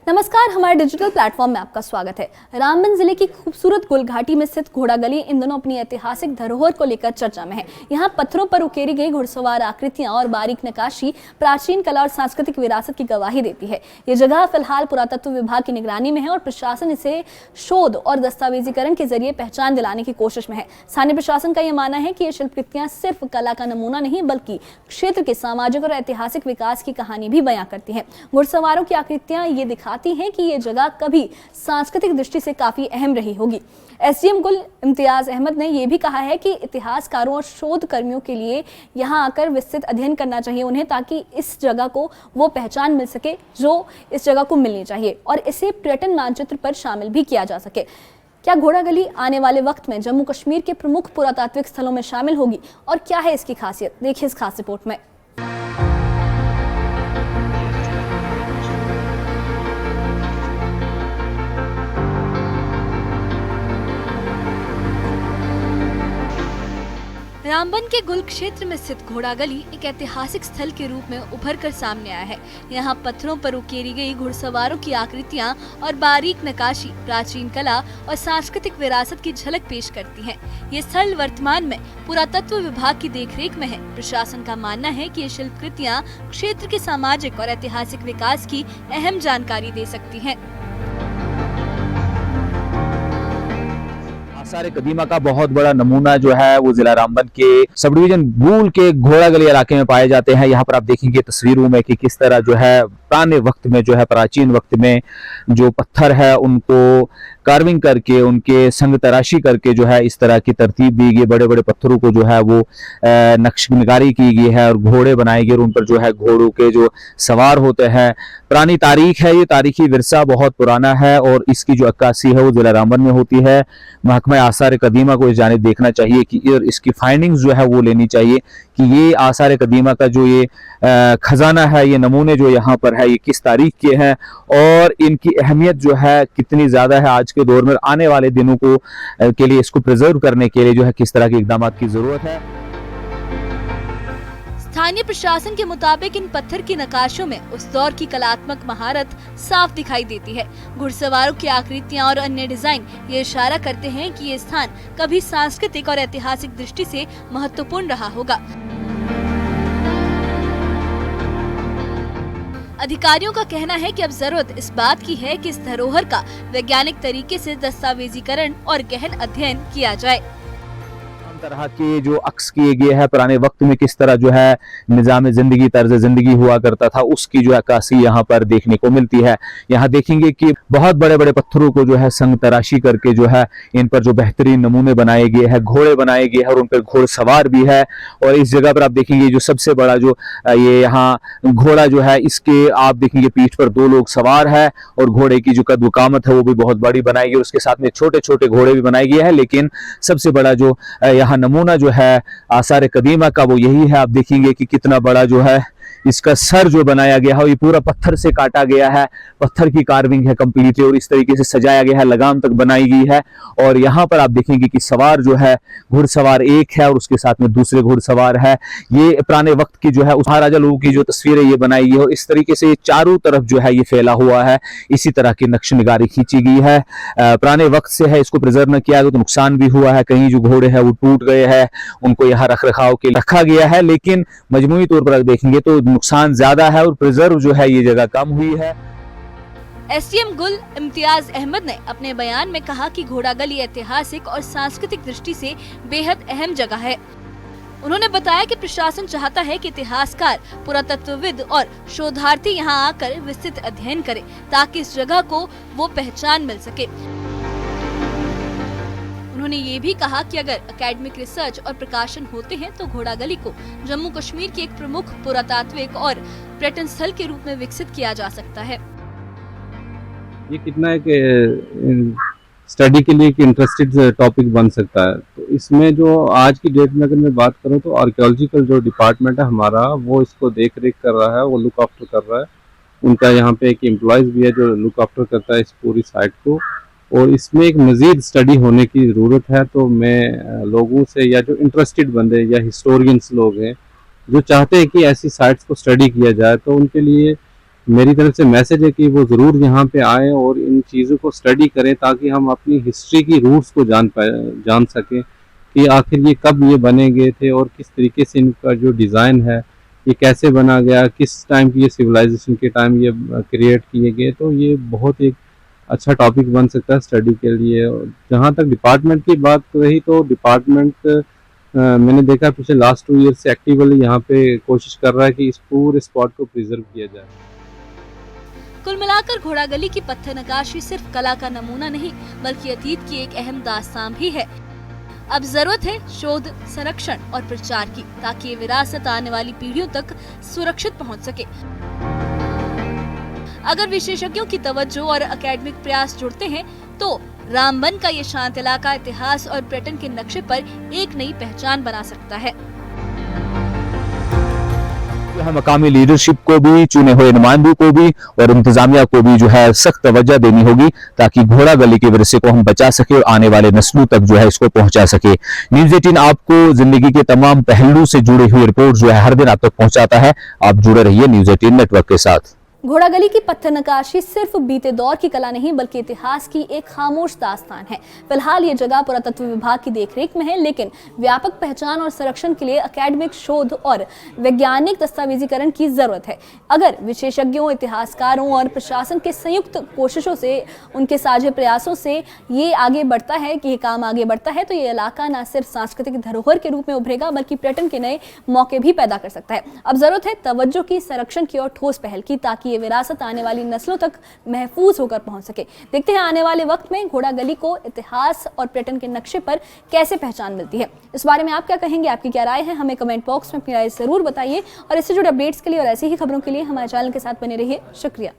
नमस्कार, हमारे digital platform में आपका स्वागत है। रामबन जिले की खूबसूरत गुलघाटी में स्थित घोड़ा गली इन दिनों अपनी ऐतिहासिक धरोहर को लेकर चर्चा में है। यहाँ पत्थरों पर उकेरी गई घुड़सवार आकृतियां और बारीक नक्काशी प्राचीन कला और सांस्कृतिक विरासत की गवाही देती है। ये जगह फिलहाल पुरातत्व विभाग की निगरानी में है और प्रशासन इसे शोध और दस्तावेजीकरण के जरिए पहचान दिलाने की कोशिश में है। स्थानीय प्रशासन का यह मानना है कि ये शिल्पकृतियां सिर्फ कला का नमूना नहीं बल्कि क्षेत्र के सामाजिक और ऐतिहासिक विकास की कहानी भी बयां करती है। घुड़सवारों की आकृतियां ये दिखाती हैं कि ये जगह कभी सांस्कृतिक दृष्टि से काफी अहम रही होगी। एसडीएम गुल इम्तियाज अहमद ने यह भी कहा है कि इतिहासकारों और शोध कर्मियों के लिए यहां आकर विस्तृत अध्ययन करना चाहिए उन्हें, ताकि इस जगह को वो पहचान मिल सके जो इस जगह को मिलनी चाहिए और इसे पर्यटन मानचित्र पर शामिल भी किया जा सके। क्या घोड़ा गली आने वाले वक्त में जम्मू कश्मीर के प्रमुख पुरातात्विक स्थलों में शामिल होगी और क्या है इसकी खासियत, देखिए इस खास रिपोर्ट में। रामबन के गुल क्षेत्र में स्थित घोड़ा गली एक ऐतिहासिक स्थल के रूप में उभर कर सामने आया है। यहाँ पत्थरों पर उकेरी गई घुड़सवारों की आकृतियाँ और बारीक नक्काशी प्राचीन कला और सांस्कृतिक विरासत की झलक पेश करती है। ये स्थल वर्तमान में पुरातत्व विभाग की देखरेख में है। प्रशासन का मानना है कि ये शिल्पकृतियाँ क्षेत्र के सामाजिक और ऐतिहासिक विकास की अहम जानकारी दे सकती है। आसार कदीमा का बहुत बड़ा नमूना जो है वो जिला रामबन के सब डिवीजन गुल के घोड़ा गली इलाके में पाए जाते हैं। यहाँ पर आप देखेंगे तस्वीरों में कि किस तरह जो है पुराने वक्त में जो है प्राचीन वक्त में जो पत्थर है उनको कार्विंग करके उनके संग तराशी करके जो है इस तरह की तरतीब दी गई। बड़े बड़े पत्थरों को जो है वो नक्श निगारी की गई है और घोड़े बनाए गए और उन पर जो है घोड़ों के जो सवार होते हैं। पुरानी तारीख है, ये तारीखी विरसा बहुत पुराना है और इसकी जो अक्कासी है वो जिला रामबन में होती है। महकमा आसार कदीमा को इस जानिब देखना चाहिए कि इसकी फाइंडिंग्स जो है वो लेनी चाहिए कि ये आसार कदीमा का जो ये खजाना है, ये नमूने जो यहाँ पर है ये किस तारीख के हैं और इनकी अहमियत जो है कितनी ज्यादा है आज के दौर में। आने वाले दिनों को के लिए इसको प्रिजर्व करने के लिए जो है किस तरह के इकदाम की जरूरत है। स्थानीय प्रशासन के मुताबिक इन पत्थर की नक्काशियों में उस दौर की कलात्मक महारत साफ दिखाई देती है। घुड़सवारों की आकृतियां और अन्य डिजाइन ये इशारा करते हैं कि ये स्थान कभी सांस्कृतिक और ऐतिहासिक दृष्टि से महत्वपूर्ण रहा होगा। अधिकारियों का कहना है कि अब जरूरत इस बात की है कि इस धरोहर का वैज्ञानिक तरीके से दस्तावेजीकरण और गहन अध्ययन किया जाए। तरह के जो अक्स किए गए हैं पुराने वक्त में किस तरह जो है निजाम जिंदगी तर्ज जिंदगी हुआ करता था उसकी जो अक्कासी यहाँ पर देखने को मिलती है। यहाँ देखेंगे कि बहुत बड़े बड़े पत्थरों को जो है संग तराशी करके जो है इन पर जो बेहतरीन नमूने बनाए गए हैं, घोड़े बनाए गए हैं और उन पर घोड़सवार भी है। और इस जगह पर आप देखेंगे जो सबसे बड़ा जो ये यहाँ घोड़ा जो है इसके आप देखेंगे पीठ पर दो लोग सवार है और घोड़े की जो कद वकामत है वो भी बहुत बड़ी बनाई गई। उसके साथ में छोटे छोटे घोड़े भी बनाए गए हैं, लेकिन सबसे बड़ा जो यहाँ नमूना जो है आसार कदीमा का वो यही है। आप देखेंगे कि कितना बड़ा जो है इसका सर जो बनाया गया है ये पूरा पत्थर से काटा गया है, पत्थर की कार्विंग है कंप्लीटली और इस तरीके से सजाया गया है, लगाम तक बनाई गई है। और यहाँ पर आप देखेंगे कि सवार जो है घुड़सवार एक है और उसके साथ में दूसरे घुड़सवार है। ये पुराने वक्त की जो है उस महाराजा लोगों की जो तस्वीरें ये बनाई गई है और इस तरीके से ये चारों तरफ जो है ये फैला हुआ है। इसी तरह की नक्श निगारी खींची गई है। पुराने वक्त से है, इसको प्रिजर्व न किया गया तो नुकसान भी हुआ है। कहीं जो घोड़े हैं वो टूट गए हैं, उनको यहाँ रख रखाव के लिए रखा गया है, लेकिन मजमूई तौर पर देखेंगे तो नुकसान ज्यादा है और प्रिजर्व जो है ये जगह कम हुई है। एसडीएम गुल इम्तियाज अहमद ने अपने बयान में कहा कि घोड़ा गली ऐतिहासिक और सांस्कृतिक दृष्टि से बेहद अहम जगह है। उन्होंने बताया कि प्रशासन चाहता है कि इतिहासकार, पुरातत्वविद और शोधार्थी यहां आकर विस्तृत अध्ययन करें ताकि इस जगह को वो पहचान मिल सके। उन्होंने ये भी कहा कि अगर एकेडमिक रिसर्च और प्रकाशन होते हैं तो घोड़ा गली को जम्मू कश्मीर के एक प्रमुख पुरातात्विक और पर्यटन स्थल के रूप में विकसित किया जा सकता है। ये कितना एक स्टडी के लिए एक इंटरेस्टेड टॉपिक बन सकता है। तो इसमें जो आज की डेट में अगर मैं बात करूं तो आर्कियोलॉजिकल जो डिपार्टमेंट है हमारा वो इसको देख रेख कर रहा है, वो लुक आफ्टर कर रहा है। उनका यहाँ पे एक एम्प्लॉयज भी है जो लुक आफ्टर करता है इस पूरी साइट को और इसमें एक मजीद स्टडी होने की ज़रूरत है। तो मैं लोगों से या जो इंटरेस्टेड बंदे या हिस्टोरियंस लोग हैं जो चाहते हैं कि ऐसी साइट्स को स्टडी किया जाए तो उनके लिए मेरी तरफ से मैसेज है कि वो ज़रूर यहाँ पे आए और इन चीज़ों को स्टडी करें, ताकि हम अपनी हिस्ट्री की रूट्स को जान सकें कि आखिर ये कब ये बने गए थे और किस तरीके से इनका जो डिज़ाइन है ये कैसे बना गया, किस टाइम की ये सिविलाइजेशन के टाइम ये क्रिएट किए गए। तो ये बहुत एक अच्छा टॉपिक बन सकता है स्टडी के लिए। जहाँ तक डिपार्टमेंट की बात रही, तो डिपार्टमेंट मैंने देखा पिछले लास्ट 2 ईयर से एक्टिवली यहाँ पे कोशिश कर रहा है कि इस पूरे स्पॉट को प्रिजर्व किया जाए। कुल मिलाकर घोड़ा गली की पत्थर नक्काशी सिर्फ कला का नमूना नहीं बल्कि अतीत की एक अहम दास्तान भी है। अब जरूरत है शोध, संरक्षण और प्रचार की, ताकि ये विरासत आने वाली पीढ़ियों तक सुरक्षित पहुंच सके। अगर विशेषज्ञों की तवज्जो और एकेडमिक प्रयास जुड़ते हैं तो रामबन का ये शांत इलाका इतिहास और पर्यटन के नक्शे पर एक नई पहचान बना सकता है। मकामी लीडरशिप को भी, चुने हुए नुमाइंदों को भी और इंतजामिया को भी जो है सख्त तवज्जो देनी होगी, ताकि घोड़ा गली के विरसे को हम बचा सके और आने वाले नस्लों तक जो है इसको पहुंचा सके। न्यूज़ 18 आपको जिंदगी के तमाम पहलू से जुड़ी हुई रिपोर्ट जो है हर दिन आप तक पहुंचाता है। आप जुड़े रहिए न्यूज़ 18 नेटवर्क के साथ। घोड़ा गली की पत्थर नक्काशी सिर्फ बीते दौर की कला नहीं बल्कि इतिहास की एक खामोश दास्तान है। फिलहाल ये जगह पुरातत्व विभाग की देखरेख में है, लेकिन व्यापक पहचान और संरक्षण के लिए एकेडमिक शोध और वैज्ञानिक दस्तावेजीकरण की जरूरत है। अगर विशेषज्ञों, इतिहासकारों और प्रशासन के संयुक्त कोशिशों से, उनके साझे प्रयासों से ये आगे बढ़ता है कि ये काम आगे बढ़ता है, तो ये इलाका न सिर्फ सांस्कृतिक धरोहर के रूप में उभरेगा बल्कि पर्यटन के नए मौके भी पैदा कर सकता है। अब जरूरत है तवज्जो की, संरक्षण की और ठोस पहल की, ताकि ये विरासत आने वाली नस्लों तक महफूज होकर पहुंच सके। देखते हैं आने वाले वक्त में घोड़ा गली को इतिहास और पर्यटन के नक्शे पर कैसे पहचान मिलती है। इस बारे में आप क्या कहेंगे, आपकी क्या राय है, हमें कमेंट बॉक्स में अपनी राय जरूर बताइए। और इससे जुड़े अपडेट्स के लिए और ऐसी ही खबरों के लिए हमारे चैनल के साथ बने रहिए। शुक्रिया।